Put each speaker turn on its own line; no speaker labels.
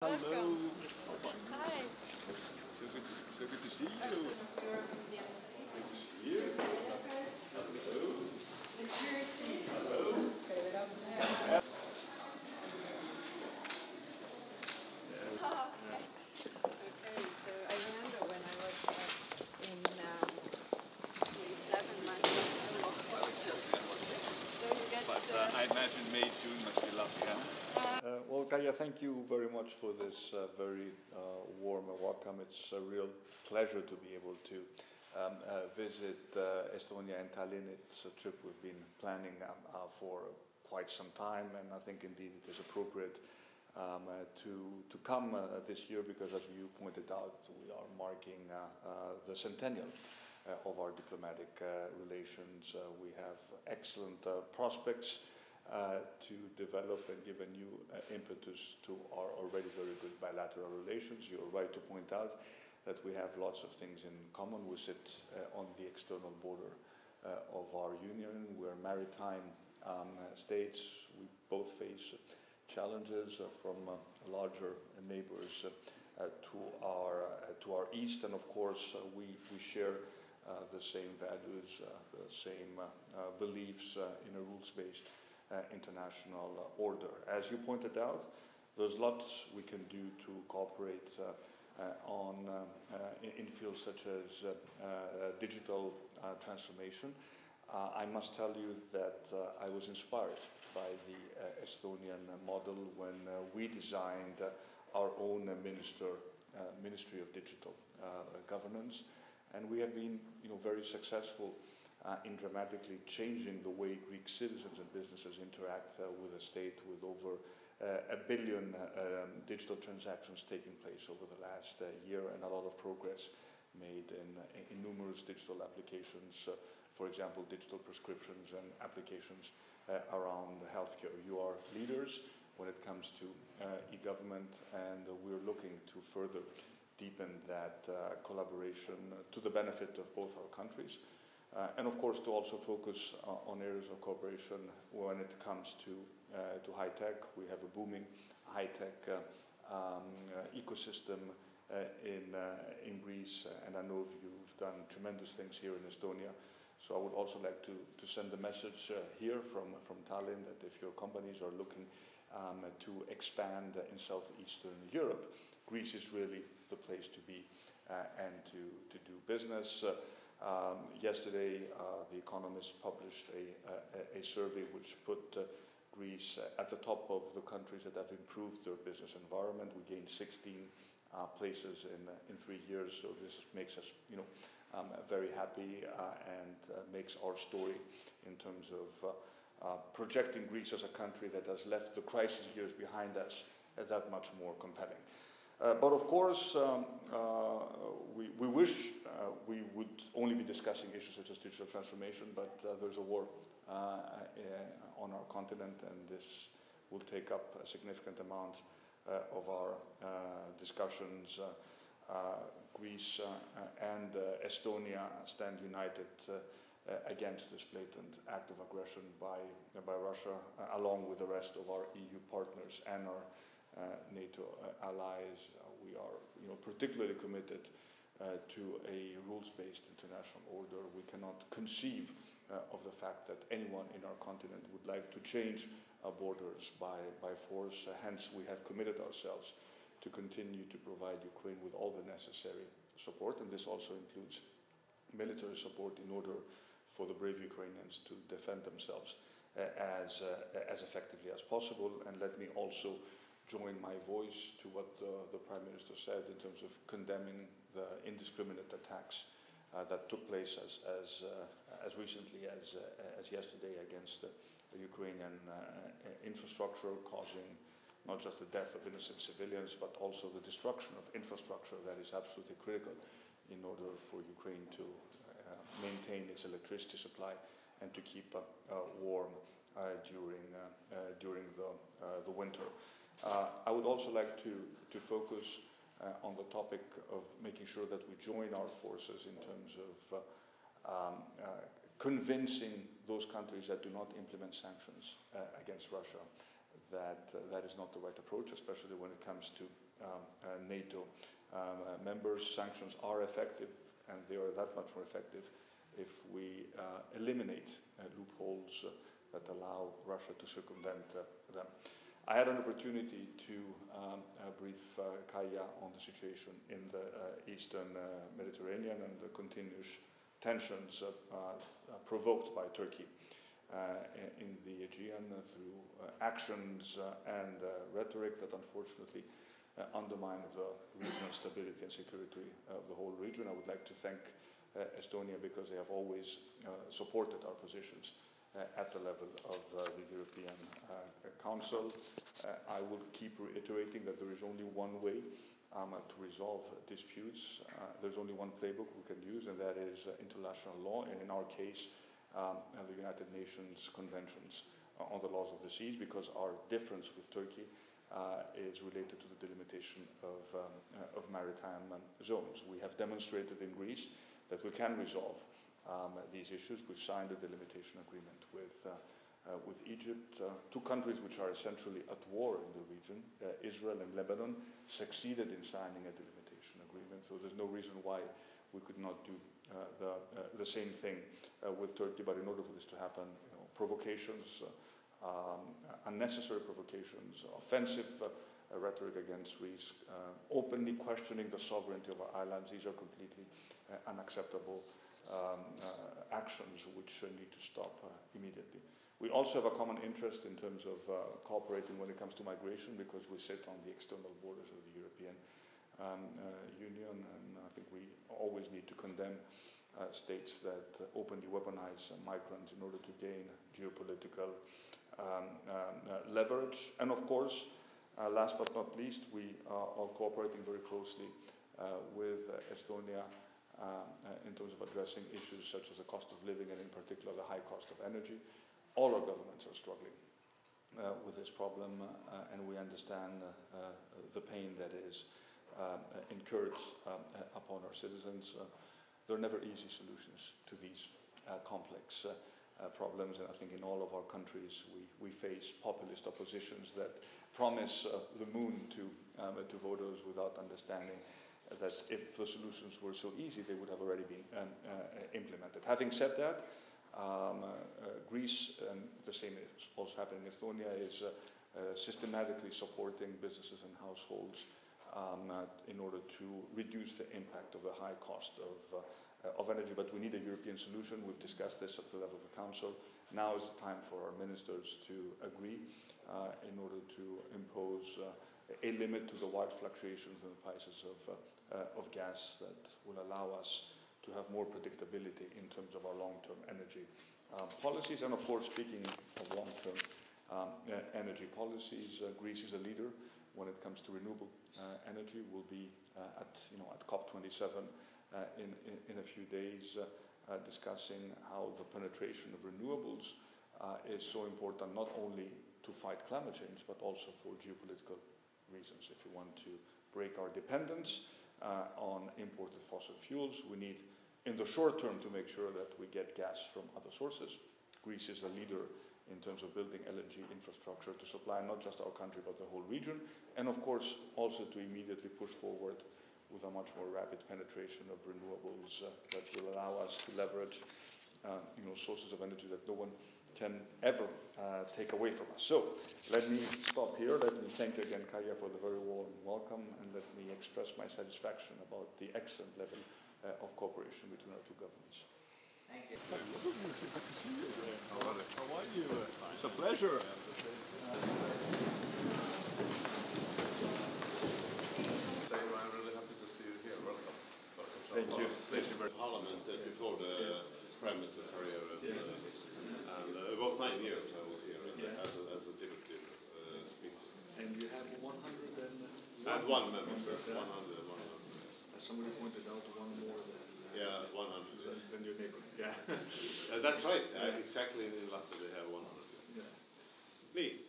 Hello.
Hi.
So good to see you. Good to see you. Hello.
Security.
Hello.
Okay, so I remember when I was in 27 Manchester. So you get.
But I imagine May, June must be lovely, huh? Well, Kaya, thank you very much for this very warm welcome. It's a real pleasure to be able to visit Estonia and Tallinn. It's a trip we've been planning for quite some time, and I think indeed it is appropriate to come this year because, as you pointed out, we are marking the centennial of our diplomatic relations. We have excellent prospects to develop and give a new impetus to our already very good bilateral relations. You're right to point out that we have lots of things in common. We sit on the external border of our union. We're maritime states. We both face challenges from larger neighbors to our east, and of course we share the same values, the same beliefs in a rules-based international order. As you pointed out, there's lots we can do to cooperate in fields such as digital transformation. I must tell you that I was inspired by the Estonian model when we designed our own Ministry of Digital Governance, and we have been, very successful in dramatically changing the way Greek citizens and businesses interact with the state, with over 1 billion digital transactions taking place over the last year, and a lot of progress made in numerous digital applications, for example, digital prescriptions and applications around healthcare. You are leaders when it comes to e-government, and we're looking to further deepen that collaboration to the benefit of both our countries. And of course, to also focus on areas of cooperation when it comes to high tech. We have a booming high tech ecosystem in Greece, and I know you've done tremendous things here in Estonia. So I would also like to send a message here from Tallinn that if your companies are looking to expand in Southeastern Europe, Greece is really the place to be and to do business. Yesterday, The Economist published a survey which put Greece at the top of the countries that have improved their business environment. We gained 16 places in 3 years, so this makes us, very happy and makes our story in terms of projecting Greece as a country that has left the crisis years behind us that much more compelling. But of course, we wish we would only be discussing issues such as digital transformation, but there's a war on our continent, and this will take up a significant amount of our discussions. Greece and Estonia stand united against this blatant act of aggression by Russia, along with the rest of our EU partners and our NATO allies. We are, particularly committed to a rules-based international order. We cannot conceive of the fact that anyone in our continent would like to change our borders by force. Hence, we have committed ourselves to continue to provide Ukraine with all the necessary support, and this also includes military support in order for the brave Ukrainians to defend themselves as effectively as possible. And let me also join my voice to what the Prime Minister said in terms of condemning the indiscriminate attacks that took place as recently as yesterday against the Ukrainian infrastructure, causing not just the death of innocent civilians, but also the destruction of infrastructure that is absolutely critical in order for Ukraine to maintain its electricity supply and to keep warm during the winter. I would also like to focus on the topic of making sure that we join our forces in terms of convincing those countries that do not implement sanctions against Russia that that is not the right approach, especially when it comes to NATO members. Sanctions are effective, and they are that much more effective if we eliminate loopholes that allow Russia to circumvent them. I had an opportunity to brief Kaya on the situation in the Eastern Mediterranean and the continuous tensions provoked by Turkey in the Aegean through actions and rhetoric that unfortunately undermine the regional stability and security of the whole region. I would like to thank Estonia because they have always supported our positions at the level of the European Council. I will keep reiterating that there is only one way to resolve disputes. There's only one playbook we can use, and that is international law, and in our case, the United Nations conventions on the laws of the seas, because our difference with Turkey is related to the delimitation of maritime zones. We have demonstrated in Greece that we can resolve these issues. We've signed a delimitation agreement with Egypt, two countries which are essentially at war in the region, Israel and Lebanon, succeeded in signing a delimitation agreement. So there's no reason why we could not do the same thing with Turkey. But in order for this to happen, provocations, unnecessary provocations, offensive rhetoric against Greece, openly questioning the sovereignty of our islands, these are completely unacceptable actions which need to stop immediately. We also have a common interest in terms of cooperating when it comes to migration, because we sit on the external borders of the European Union, and I think we always need to condemn states that openly weaponize migrants in order to gain geopolitical leverage. And of course, last but not least, we are cooperating very closely with Estonia in terms of addressing issues such as the cost of living and in particular the high cost of energy. All our governments are struggling with this problem, and we understand the pain that is incurred upon our citizens. There are never easy solutions to these complex problems, and I think in all of our countries we face populist oppositions that promise the moon to voters without understanding that if the solutions were so easy, they would have already been implemented. Having said that, Greece, and the same is also happening in Estonia, is systematically supporting businesses and households in order to reduce the impact of the high cost of energy. But we need a European solution. We've discussed this at the level of the Council. Now is the time for our ministers to agree in order to impose a limit to the wide fluctuations in the prices of gas that will allow us to have more predictability in terms of our long-term energy policies. And of course, speaking of long-term energy policies, Greece is a leader when it comes to renewable energy. We'll be at COP27 in a few days discussing how the penetration of renewables is so important, not only to fight climate change, but also for geopolitical reasons. If we want to break our dependence on imported fossil fuels, we need, in the short term, to make sure that we get gas from other sources. Greece is a leader in terms of building LNG infrastructure to supply not just our country, but the whole region. And of course, also to immediately push forward with a much more rapid penetration of renewables that will allow us to leverage sources of energy that no one can ever take away from us. So let me stop here. Let me thank again Kaya for the very warm welcome, and let me express my satisfaction about the excellent level of cooperation between our two governments.
Thank you.
Good to see you again. How are you? It's a pleasure.
I'm really happy to see you here. Welcome.
Thank you.
Parliament before the Prime Minister period, and about 9 years I was here as a deputy speaker.
And you have 100
and one member, 100.
As somebody pointed out, one more
Yeah, 100.
than your neighbor. Yeah.
That's right. Exactly in Latvia they have 100.
Yeah.
Me.